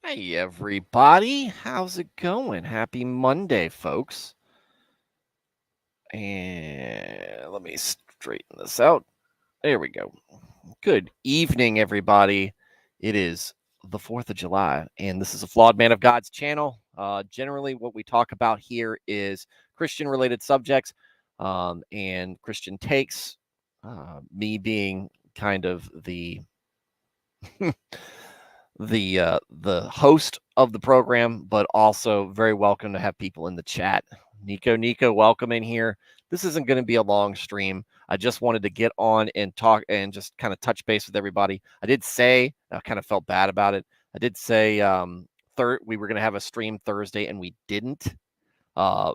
Hey, everybody. How's it going? Happy Monday, folks. And let me straighten this out. There we go. Good evening, everybody. It is the 4th of July, and this is a Flawed Man of God's channel. Generally, what we talk about here is Christian related subjects and Christian takes. Me being kind of the host of the program, but also very welcome to have people in the chat. Nico, welcome in here. This isn't going to be a long stream. I just wanted to get on and talk and just kind of touch base with everybody. I did say I kind of felt bad about it. I did say we were going to have a stream Thursday, and we didn't. The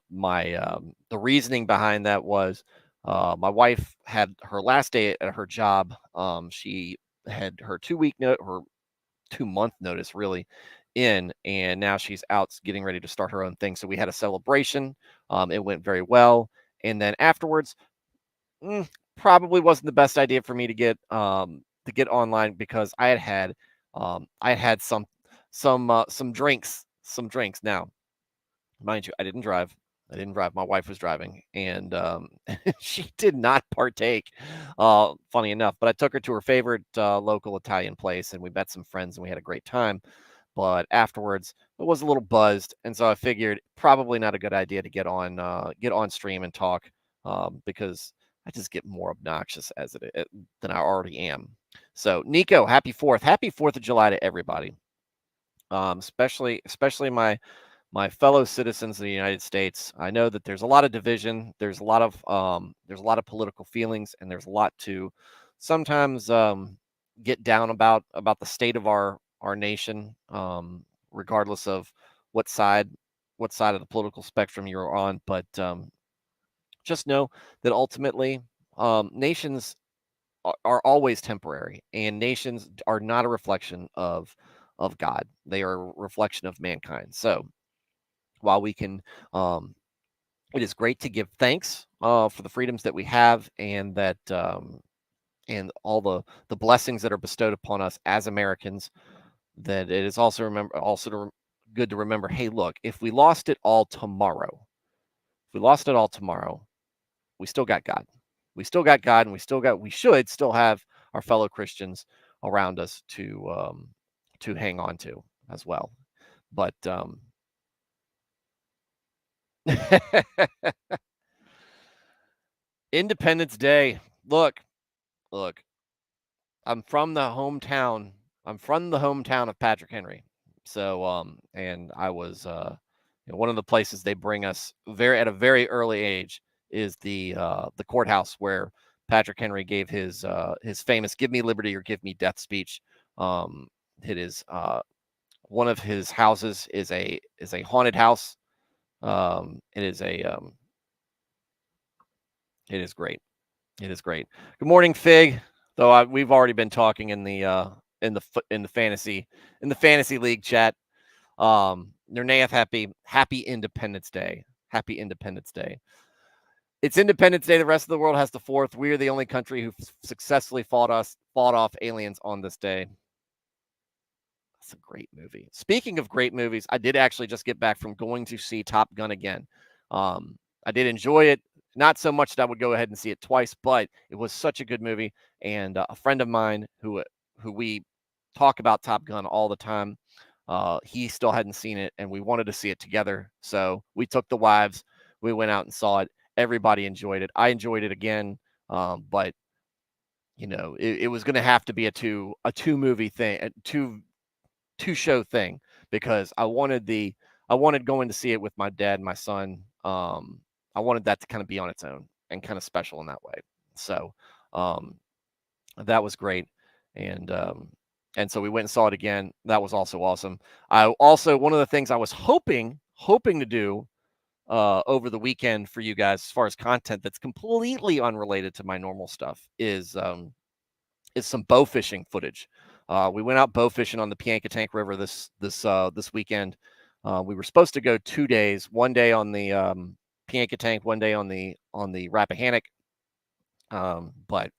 reasoning behind that was my wife had her last day at her job. She had her 2-month notice really in, and now she's out getting ready to start her own thing. So we had a celebration. It went very well, and then afterwards, probably wasn't the best idea for me to get online because I had some drinks. Now, mind you, I didn't drive. My wife was driving, and she did not partake. Funny enough, but I took her to her favorite local Italian place, and we met some friends, and we had a great time. But afterwards, I was a little buzzed, and so I figured probably not a good idea to get on stream and talk because I just get more obnoxious than I already am. So, Nico, happy Fourth of July to everybody, especially my fellow citizens of the United States. I know that there's a lot of division. There's a lot of political feelings, and there's a lot to sometimes get down about the state of our nation, regardless of what side of the political spectrum you're on. But just know that ultimately, nations are always temporary, and nations are not a reflection of God. They are a reflection of mankind. So while we can it is great to give thanks for the freedoms that we have, and all the blessings that are bestowed upon us as Americans. That it is good to remember. Hey, look, if we lost it all tomorrow, we still got God. We still got God, and we should still have our fellow Christians around us to hang on to as well. But Independence Day. Look, I'm from the hometown. I'm from the hometown of Patrick Henry. So, and I was, one of the places they bring us at a very early age is the courthouse where Patrick Henry gave his famous "Give me liberty or give me death" speech. It is one of his houses is a haunted house. It is it is great. It is great. Good morning, Fig. Though we've already been talking in the fantasy league chat. Nernaeth, happy Independence Day. Happy Independence Day. It's Independence Day. The rest of the world has the 4th. We are the only country who successfully fought off aliens on this day. That's a great movie. Speaking of great movies, I did actually just get back from going to see Top Gun again. I did enjoy it. Not so much that I would go ahead and see it twice, but it was such a good movie. And a friend of mine who we talk about Top Gun all the time, he still hadn't seen it, and we wanted to see it together. So we took the wives, we went out and saw it. Everybody enjoyed it. I enjoyed it again, but it was going to have to be a two movie thing, a two show thing, because I wanted going to see it with my dad and my son. I wanted that to kind of be on its own and kind of special in that way. So that was great. And so we went and saw it again. That was also awesome. One of the things I was hoping to do over the weekend for you guys, as far as content that's completely unrelated to my normal stuff, is some bow fishing footage. We went out bow fishing on the Piankatank River this weekend. We were supposed to go 2 days, one day on the Piankatank, one day on the Rappahannock. But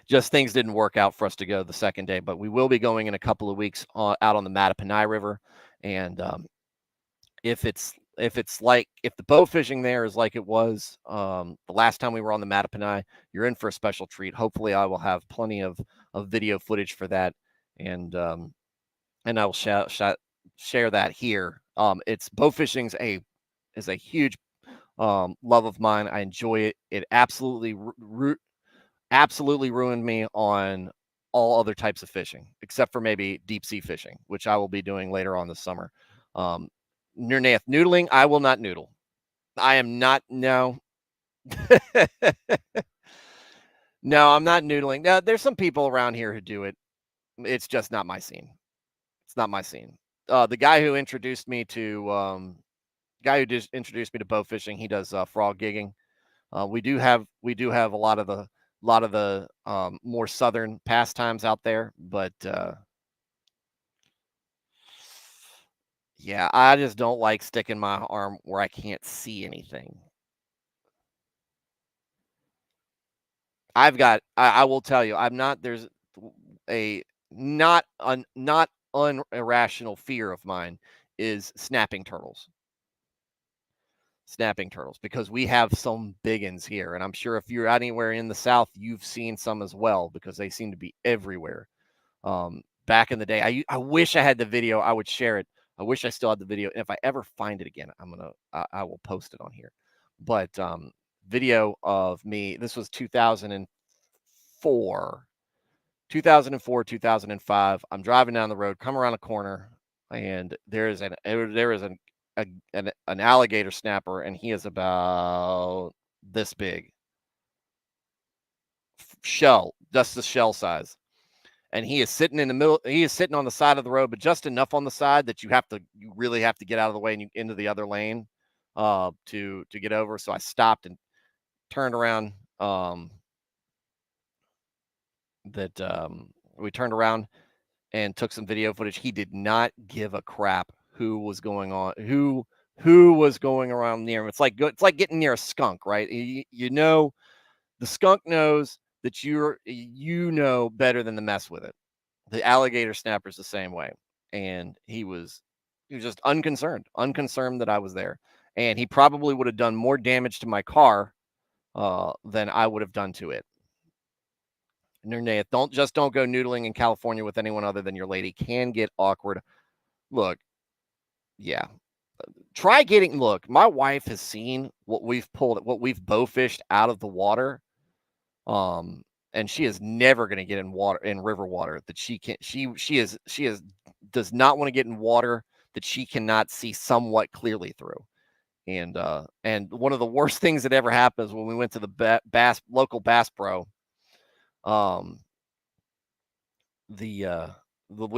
Just things didn't work out for us to go the second day, but we will be going in a couple of weeks out on the Mattaponi River. And if the bow fishing there is like it was the last time we were on the Mattaponi, you're in for a special treat. Hopefully, I will have plenty of video footage for that, and I will share that here. It's bow fishing's is a huge love of mine. I enjoy it. It absolutely absolutely ruined me on all other types of fishing, except for maybe deep sea fishing, which I will be doing later on this summer. Nernath, noodling, I will not noodle. I am not, no. No, I'm not noodling. Now, there's some people around here who do it. It's just not my scene. It's not my scene. The guy who introduced me to introduced me to bow fishing, he does frog gigging. We do have a lot of the more southern pastimes out there, but yeah, I just don't like sticking my arm where I can't see anything. I will tell you, there's a not irrational fear of mine is snapping turtles. Because we have some big ones here, and I'm sure if you're anywhere in the South, you've seen some as well because they seem to be everywhere. Back in the day, I wish I had the video. I would share it. I wish I still had the video. And if I ever find it again, I will post it on here. But video of me. This was 2004, 2005. I'm driving down the road, come around a corner, and there is an alligator snapper, and he is about this big. Shell, just the shell size. And he is sitting in the middle. He is sitting on the side of the road, but just enough on the side that you really have to get out of the way and into the other lane to get over. So I stopped and turned around. We turned around and took some video footage. He did not give a crap who was going on, who was going around near him. It's like getting near a skunk, right? The skunk knows that you know better than to mess with it. The alligator snapper's the same way, and he was just unconcerned that I was there, and he probably would have done more damage to my car than I would have done to it. Nernath, don't go noodling in California with anyone other than your lady. Can get awkward. Look, yeah. Look, my wife has seen what we've bow fished out of the water. And she is never going to get in river water that she does not want to get in water that she cannot see somewhat clearly through. And one of the worst things that ever happened is when we went to the local Bass Pro. We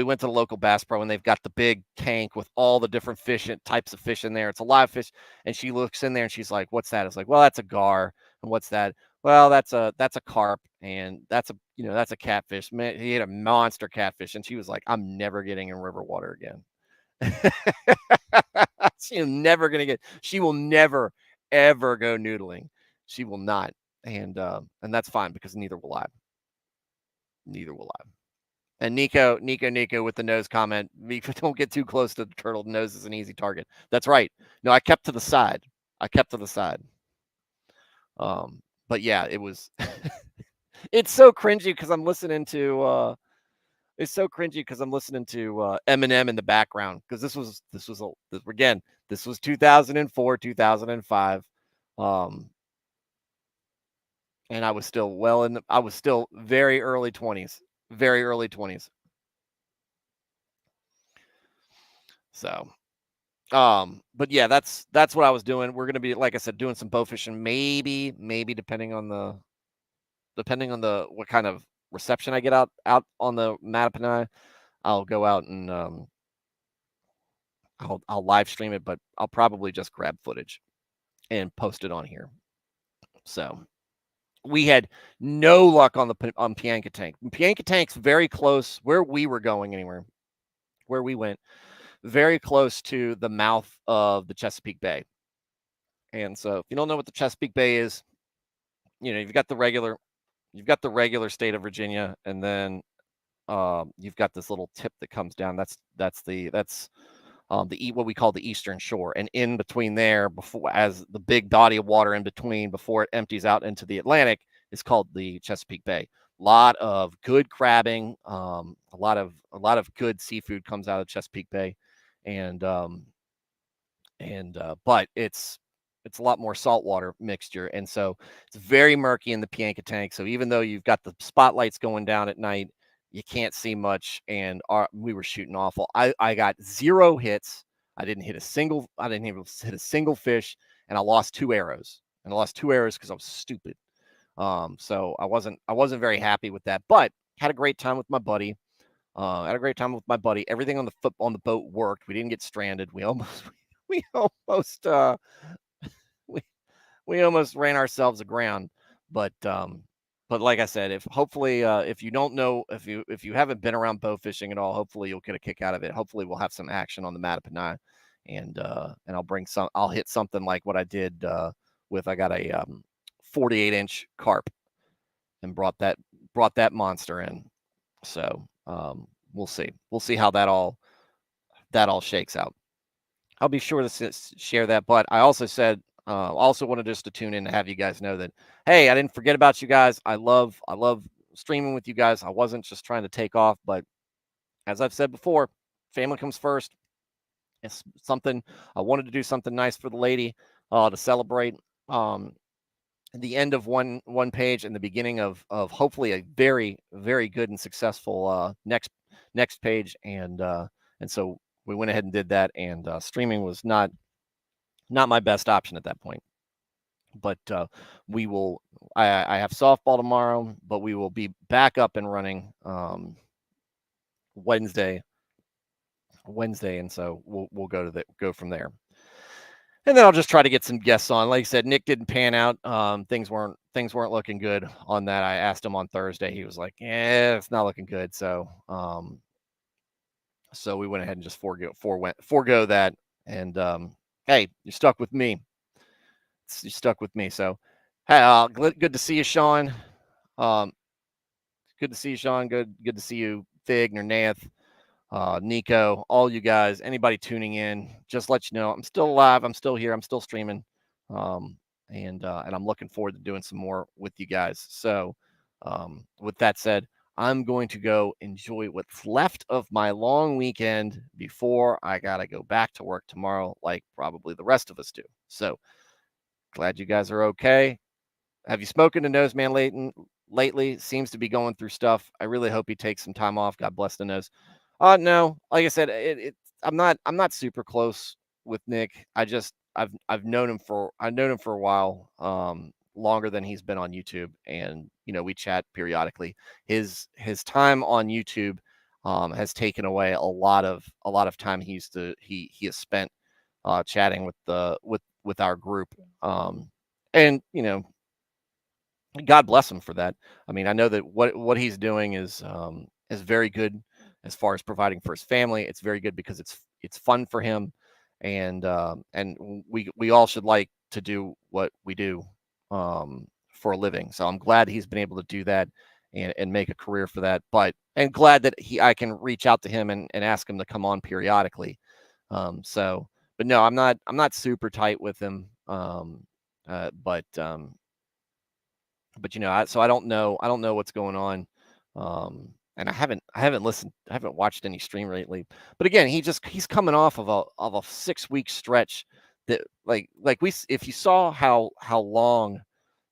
went to the local Bass Pro, and they've got the big tank with all the different types of fish in there. It's a live fish, and she looks in there and she's like, "What's that?" It's like, "Well, that's a gar." And what's that? Well, that's a carp, and that's a catfish. Man, he had a monster catfish, and she was like, "I'm never getting in river water again." She will never ever go noodling. She will not, and that's fine because neither will I. And Nico with the nose comment, don't get too close to the turtle. The nose is an easy target. That's right. No, I kept to the side. But yeah, it was it's so cringy because I'm listening to Eminem in the background because this was 2004, 2005. And I was still very early 20s. So, but yeah, that's what I was doing. We're going to be, like I said, doing some bow fishing, maybe depending on what kind of reception I get out on the Mattaponi, I'll go out and I'll live stream it, but I'll probably just grab footage and post it on here. So we had no luck on Pianka Tank. Pianka Tank's very close where we were going anywhere. Where we went, very close to the mouth of the Chesapeake Bay. And so if you don't know what the Chesapeake Bay is, you've got the regular you've got the regular state of Virginia, and then you've got this little tip that comes down. That's what we call the Eastern Shore, and in between there, before as the big body of water in between before it empties out into the Atlantic, is called the Chesapeake Bay. A lot of good crabbing, a lot of good seafood comes out of Chesapeake Bay, and but it's a lot more saltwater mixture, and so it's very murky in the Pianka tank. So even though you've got the spotlights going down at night, you can't see much, and we were shooting awful. I got 0 hits. I didn't even hit a single fish, and I lost 2 arrows. And I lost 2 arrows because I was stupid. So I wasn't very happy with that, but had a great time with my buddy. Everything on the boat worked. We didn't get stranded. We almost we almost we we almost ran ourselves aground. But like I said, if you don't know, if you haven't been around bow fishing at all, hopefully you'll get a kick out of it. Hopefully we'll have some action on the Mattaponi, and I'll hit something like what I did I got a 48-inch carp and brought that monster in. So we'll see how that all shakes out. I'll be sure to share that. But I also said, also wanted just to tune in to have you guys know that, hey, I didn't forget about you guys. I love streaming with you guys. I wasn't just trying to take off, but as I've said before, family comes first. It's something I wanted to do something nice for the lady to celebrate the end of one page and the beginning of hopefully a very, very good and successful next page, and so we went ahead and did that, and streaming was not my best option at that point. But we will. I have softball tomorrow, but we will be back up and running Wednesday, and so we'll go from there. And then I'll just try to get some guests on. Like I said, Nick didn't pan out. Things weren't looking good on that. I asked him on Thursday. He was like, "Yeah, it's not looking good." So so we went ahead and just forego that. And hey, you're stuck with me. You're stuck with me. So hey, good to see you, Sean. Good to see you, Sean. Good to see you, Fig, Nernath, Nico, all you guys, anybody tuning in, just let you know I'm still alive. I'm still here. I'm still streaming. And I'm looking forward to doing some more with you guys. So with that said, I'm going to go enjoy what's left of my long weekend before I got to go back to work tomorrow, like probably the rest of us do. So glad you guys are okay. Have you spoken to Noseman lately? Seems to be going through stuff. I really hope he takes some time off. God bless the nose. No, like I said, I'm not super close with Nick. I've known him for a while, longer than he's been on YouTube, and we chat periodically. His time on YouTube has taken away a lot of time he has spent chatting with our group, and God bless him for that. I mean, I know that what he's doing is very good as far as providing for his family. It's very good because it's fun for him, and we all should like to do what we do for a living. So I'm glad he's been able to do that and make a career for that. And glad that I can reach out to him and ask him to come on periodically. But no, I'm not super tight with him. But so I don't know what's going on. And I haven't listened, I haven't watched any stream lately. But again, he's coming off of a 6-week stretch that if you saw how long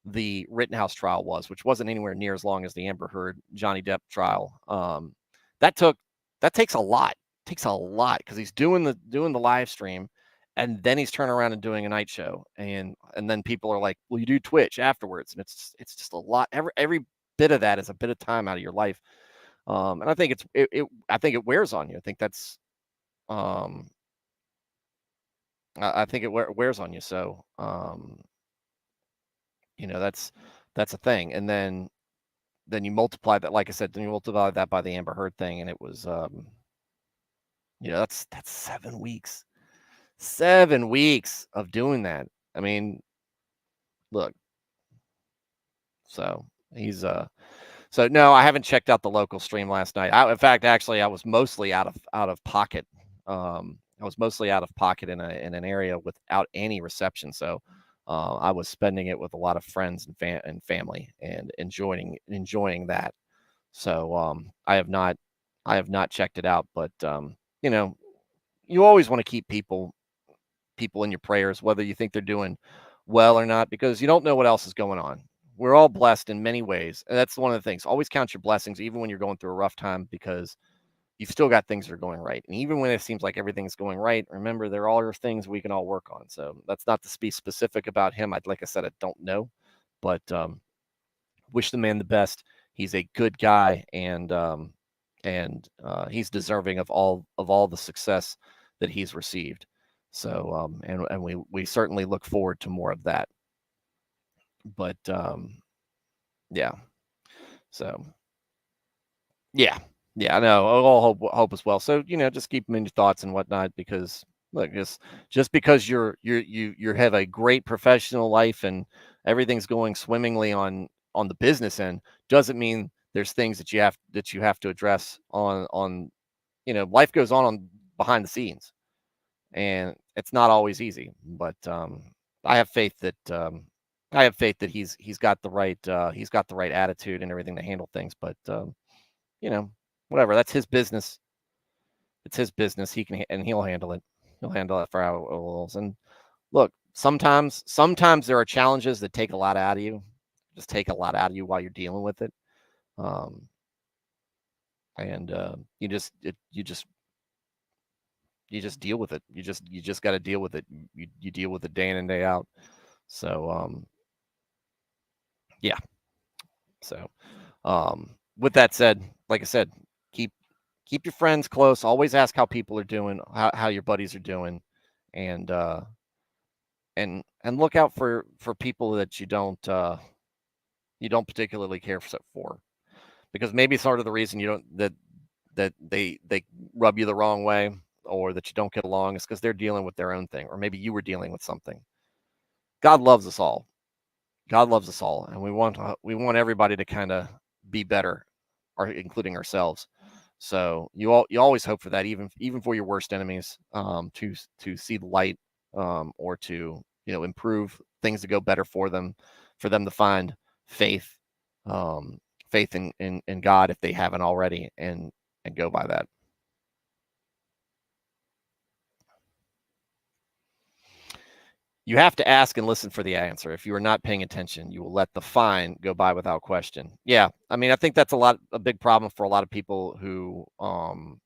the Rittenhouse trial was, which wasn't anywhere near as long as the Amber Heard Johnny Depp trial. That takes a lot. Takes a lot because he's doing the live stream, and then he's turning around and doing a night show, and then people are like, "Well, you do Twitch afterwards," and it's just a lot. Every bit of that is a bit of time out of your life, and I think I think it wears on you. I think that's I think it wears on you. So that's a thing, and then you multiply that, like I said, then you multiply that by the Amber Heard thing, and it was that's 7 weeks. 7 weeks of doing that. I mean, look. So He's so no, I haven't checked out the local stream last night. In fact, actually, I was mostly out of pocket. I was mostly out of pocket in an area without any reception. So I was spending it with a lot of friends and family and enjoying that. So I have not checked it out, but you know, you always want to keep people in your prayers, whether you think they're doing well or not, because you don't know what else is going on. We're all blessed in many ways. And that's one of the things. Always count your blessings, even when you're going through a rough time, because you've still got things that are going right. And even when it seems like everything's going right, remember there are things we can all work on. So that's not to be specific about him. Like I said, I don't know, but wish the man the best. He's a good guy, and he's deserving of all the success that he's received. So and we certainly look forward to more of that. But yeah. So yeah. Yeah, I know. All hope as well. So, just keep them in your thoughts and whatnot, because look, just because you have a great professional life and everything's going swimmingly on the business end, doesn't mean there's things that you have to address on life goes on behind the scenes, and it's not always easy. But I have faith that he's got the right attitude and everything to handle things. But you know, whatever. That's his business. It's his business. He'll handle it. He'll handle it for how it wills. And look, sometimes there are challenges that take a lot out of you. Just take a lot out of you while you're dealing with it. Um, and you just deal with it. You just got to deal with it. You deal with it day in and day out. So yeah. So with that said, like I said, keep your friends close. Always ask how people are doing, how your buddies are doing, and look out for people that you don't particularly care for, because maybe sort of the reason you don't that they rub you the wrong way, or that you don't get along, is because they're dealing with their own thing, or maybe you were dealing with something. God loves us all. God loves us all, and we want everybody to kind of be better, or including ourselves. So you always hope for that, even for your worst enemies, to see the light, or to improve things, to go better for them to find faith, faith in God, if they haven't already, and go by that. You have to ask and listen for the answer. If you are not paying attention, you will let the fine go by without question. Yeah, I mean, I think that's a big problem for a lot of people who are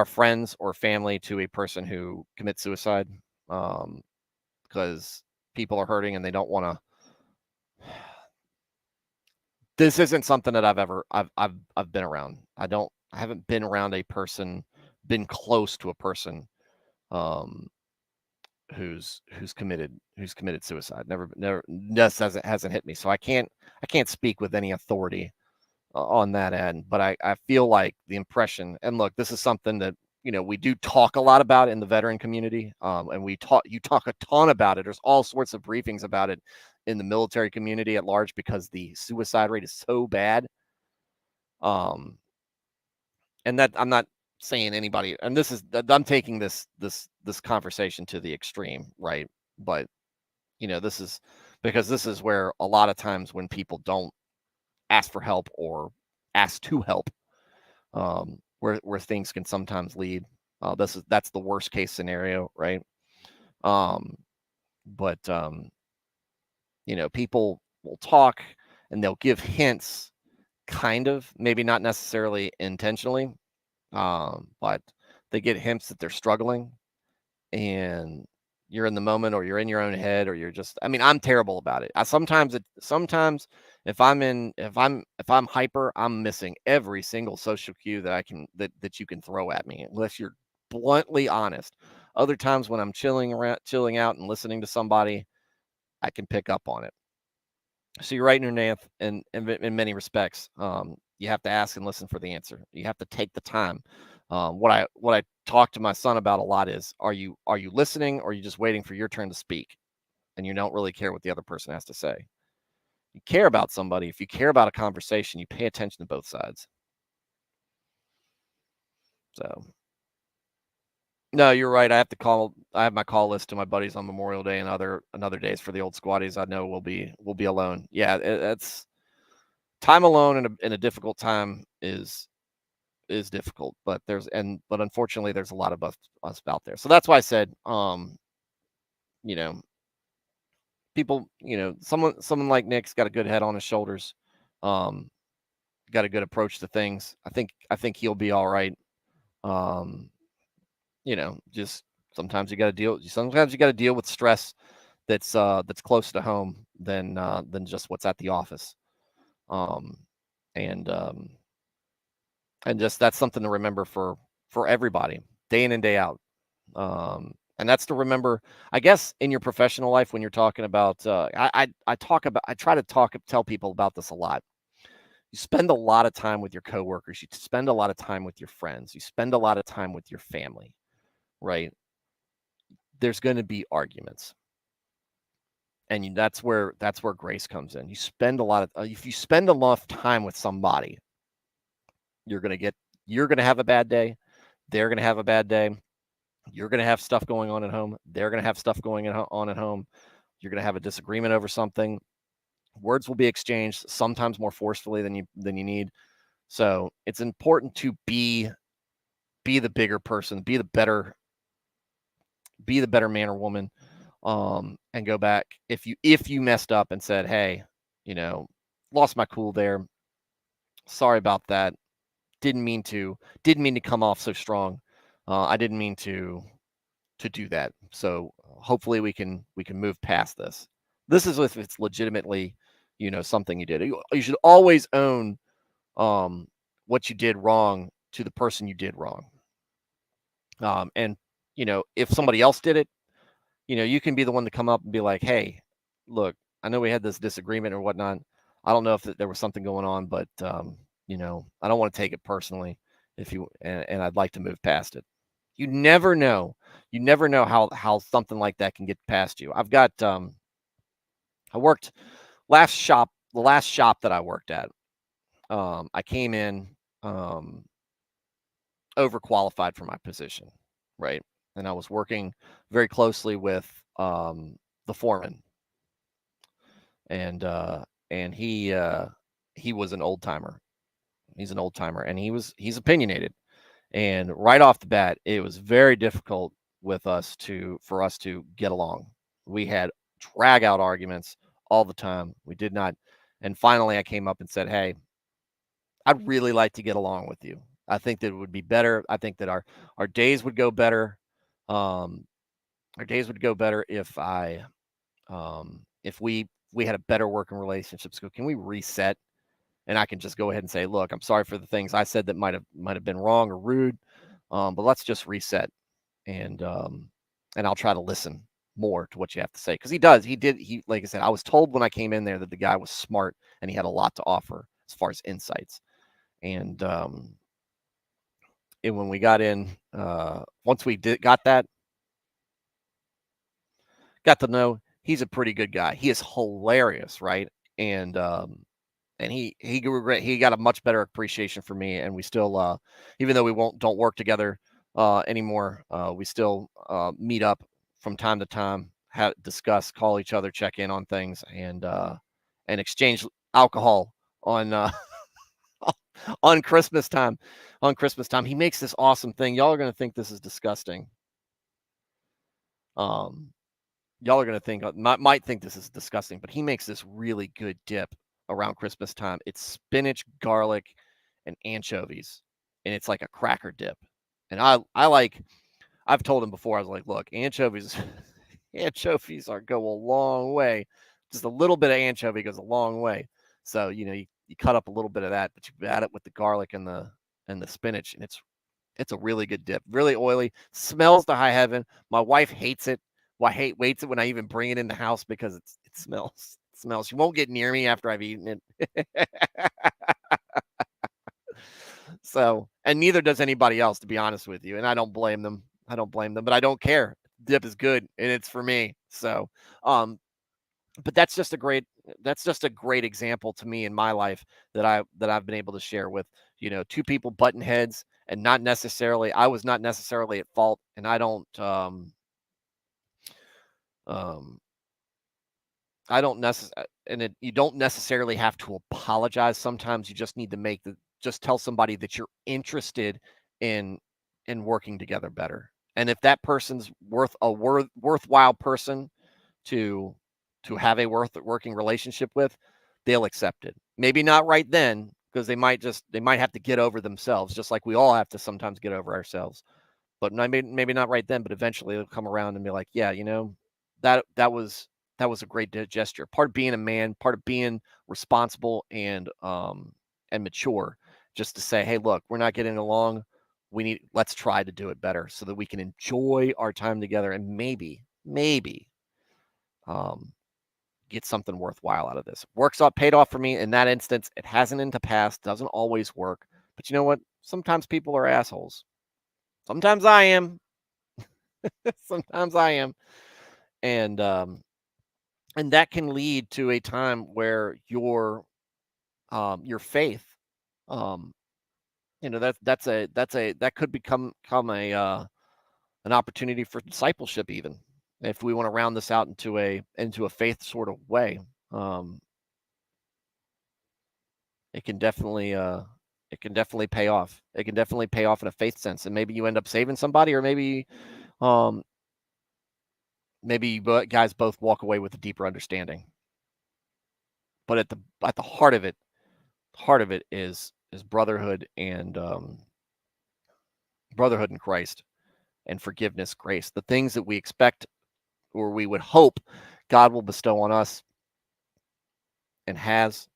friends or family to a person who commits suicide, because people are hurting and they don't want to. This isn't something that I've been around. I haven't been around a person, been close to a person, um, who's committed suicide. Never this hasn't hit me, so I can't speak with any authority on that end. But I feel like the impression, and look, this is something that we do talk a lot about in the veteran community, and you talk a ton about it. There's all sorts of briefings about it in the military community at large, because the suicide rate is so bad. And that, I'm not saying anybody, and I'm taking this conversation to the extreme, right? But this is because this is where a lot of times when people don't ask for help or ask to help, where things can sometimes lead. That's the worst case scenario, right? But people will talk and they'll give hints, kind of, maybe not necessarily intentionally, but they get hints that they're struggling, and you're in the moment, or you're in your own head, or you're just, I mean, I'm terrible about it. Sometimes if I'm hyper, I'm missing every single social cue that you can throw at me, unless you're bluntly honest. Other times when I'm chilling out and listening to somebody, I can pick up on it. So you're right, Nath, in many respects. You have to ask and listen for the answer. You have to take the time. What I talk to my son about a lot is, are you listening, or are you just waiting for your turn to speak, and you don't really care what the other person has to say? You care about somebody. If you care about a conversation, you pay attention to both sides. So, no, you're right. I have my call list to my buddies on Memorial Day and other days for the old squaddies. I know we'll be alone. Yeah, it's time alone in a difficult time is difficult, but unfortunately there's a lot of us out there. So that's why I said, you know, people, someone like Nick's got a good head on his shoulders, got a good approach to things. I think he'll be all right. Just sometimes you got to deal with stress that's closer to home than just what's at the office. Um, and and just that's something to remember for everybody, day in and day out. And that's to remember, I guess, in your professional life when you're talking about. I try to tell people about this a lot. You spend a lot of time with your coworkers. You spend a lot of time with your friends. You spend a lot of time with your family, right? There's going to be arguments, and that's where grace comes in. You spend a lot of if you spend enough time with somebody, you're going to have a bad day. They're going to have a bad day. You're going to have stuff going on at home. They're going to have stuff going on at home. You're going to have a disagreement over something. Words will be exchanged, sometimes more forcefully than you need. So it's important to be the bigger person, be the better man or woman, and go back if you messed up and said, hey, lost my cool there. Sorry about that. Didn't mean to come off so strong. I didn't mean to do that. So hopefully we can move past this. This is if it's legitimately, something you did. You should always own what you did wrong to the person you did wrong. And if somebody else did it, you can be the one to come up and be like, hey, look, I know we had this disagreement or whatnot. I don't know if there was something going on, but I don't want to take it personally and I'd like to move past it. You never know. You never know how something like that can get past you. I've got I worked the last shop that I worked at. I came in overqualified for my position, right? And I was working very closely with the foreman, and he was an old timer. He's an old timer, and he's opinionated. And right off the bat, it was very difficult for us to get along. We had drag out arguments all the time. We did not. And finally, I came up and said, hey, I'd really like to get along with you. I think that it would be better. I think that our days would go better. Our days would go better if if we had a better working relationship. So can we reset? And I can just go ahead and say, look, I'm sorry for the things I said that might have been wrong or rude. But let's just reset, and I'll try to listen more to what you have to say, because like I said, I was told when I came in there that the guy was smart and he had a lot to offer as far as insights. And when we got in, once we got to know, he's a pretty good guy. He is hilarious, right? And he got a much better appreciation for me, and we still, even though we don't work together anymore, we still meet up from time to time, discuss, call each other, check in on things, and exchange alcohol on on Christmas time. On Christmas time, he makes this awesome thing. Y'all are gonna think this is disgusting. Y'all are gonna might think this is disgusting, but he makes this really good dip around Christmas time. It's spinach, garlic, and anchovies, and it's like a cracker dip. And I've told him before, I was like, look, anchovies go a long way. Just a little bit of anchovy goes a long way. So, you cut up a little bit of that, but you add it with the garlic and the spinach, and it's a really good dip. Really oily, smells to high heaven. My wife hates it. Waits it when I even bring it in the house because it smells. It smells. She won't get near me after I've eaten it. So, and neither does anybody else, to be honest with you. And I don't blame them. But I don't care. Dip is good, and it's for me. So, but that's just a great example to me in my life that I've been able to share with, two people button heads, and I was not necessarily at fault, and um I don't necessarily, you don't necessarily have to apologize. Sometimes you just need to just tell somebody that you're interested in working together better. And if that person's worthwhile person to have a working relationship with, they'll accept it. Maybe not right then, because they might have to get over themselves, just like we all have to sometimes get over ourselves. But maybe not right then, but eventually they'll come around and be like, yeah, that was a great gesture. Part of being a man, part of being responsible and mature, just to say, hey, look, we're not getting along. Let's try to do it better so that we can enjoy our time together and maybe um, get something worthwhile out of this. Paid off for me in that instance. It hasn't in the past, doesn't always work. But you know what? Sometimes people are assholes. Sometimes I am. Sometimes I am. And that can lead to a time where your faith, um, that could become an opportunity for discipleship, even if we want to round this out into a faith sort of way. Um, it can definitely pay off. It can definitely pay off in a faith sense, and maybe you end up saving somebody, or um, maybe you guys both walk away with a deeper understanding. But at the heart of it is brotherhood and brotherhood in Christ, and forgiveness, grace, the things that we expect or we would hope God will bestow on us and has.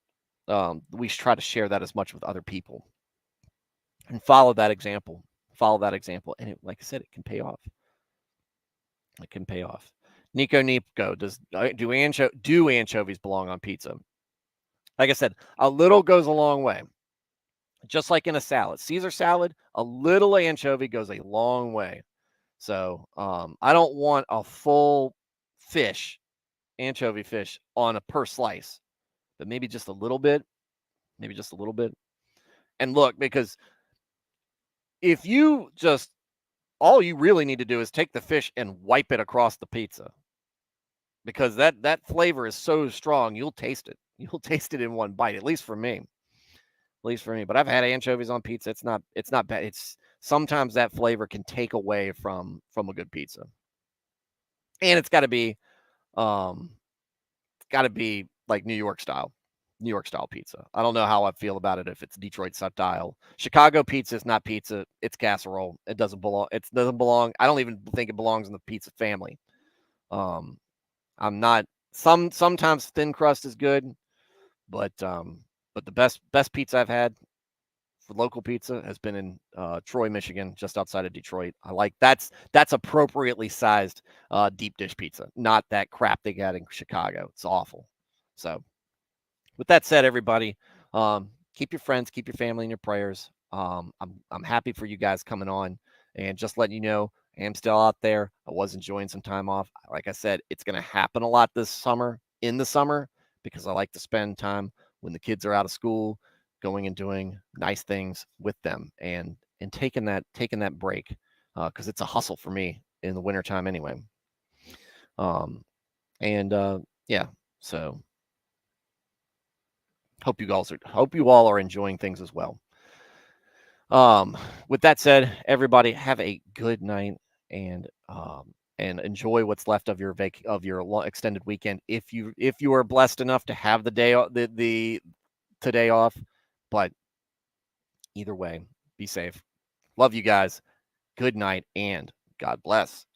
We should try to share that as much with other people and follow that example. And like I said, it can pay off. It can pay off. Nico, do anchovies belong on pizza? Like I said, a little goes a long way. Just like in a salad, Caesar salad, a little anchovy goes a long way. So I don't want a full anchovy fish on a per slice, but maybe just a little bit, And look, because if all you really need to do is take the fish and wipe it across the pizza, because that flavor is so strong, you'll taste it. You'll taste it in one bite, at least for me. But I've had anchovies on pizza. It's not bad. It's sometimes that flavor can take away from a good pizza. And it's um got to be like New York style pizza. I don't know how I feel about it if it's Detroit style. Chicago pizza is not pizza, it's casserole. It doesn't belong. I don't even think it belongs in the pizza family. Um I'm not sometimes thin crust is good, but the best pizza I've had for local pizza has been in Troy, Michigan, just outside of Detroit. I like that's appropriately sized deep dish pizza, not that crap they got in Chicago. It's awful. So, with that said, everybody, keep your friends, keep your family in your prayers. I'm happy for you guys coming on, and just letting you know, I am still out there. I was enjoying some time off. Like I said, it's going to happen a lot this summer, in the summer, because I like to spend time when the kids are out of school, going and doing nice things with them, and taking that break, because it's a hustle for me in the wintertime anyway. Um, and yeah, so hope you all are enjoying things as well. With that said, everybody have a good night, and enjoy what's left of your extended weekend. If you are blessed enough to have the today off, but either way, be safe. Love you guys. Good night, and God bless.